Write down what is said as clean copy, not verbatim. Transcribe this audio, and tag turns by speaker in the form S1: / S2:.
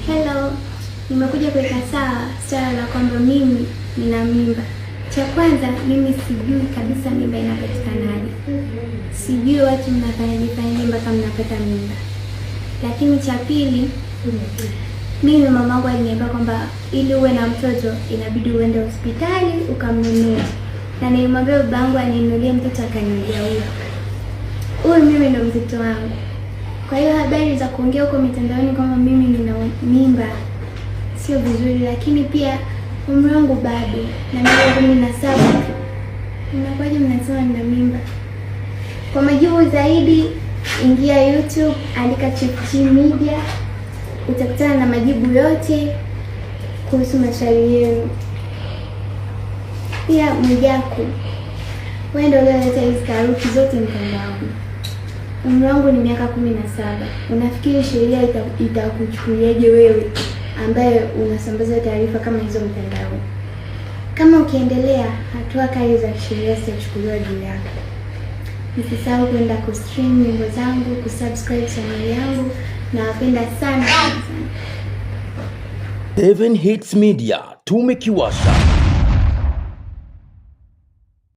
S1: Hello, nimekuja kuweka sawa swala la kwamba mimi nina mimba. Cha kwanza, mimi sijui kabisa mimba inapatikanaje. Sijui watu mnafanyaje mpaka mnapata mimba. Lakini cha pili, mimi mamangu aliniambia kwamba ili uwe na mtoto inabidi uende hospitali ukamnunue. Na nilimwambia babangu aninunulie mtoto, akaninunulia huyo. Huyu mimi ndo mtoto wangu. Kwa hiyo habari za kuongea huko mitandaoni kwamba mimi nina mimba sio vizuri, lakini pia umri wangu bado na miaka 17. Inakuwaje mnasema nina mimba? Kwa majibu zaidi ingia YouTube, andika Chief G Media, utakutana na majibu yote kuhusu maswali yenu. Pia Mwijaku, wewe ndio unaleta hizo taarifa zote mtandaoni. Umri wangu ni miaka 17. Unafikiri sheria itakuchukuliaje wewe ambaye unasambaza taarifa kama hizo mtandaoni? Kama ukiendelea, hatua kali za sheria zitachukuliwa juu yako. Msisahau kwenda kustream nyimbo zangu, kusubscribe channel yangu, na wapenda sana.
S2: 7 Hits Media, tumekiwasha.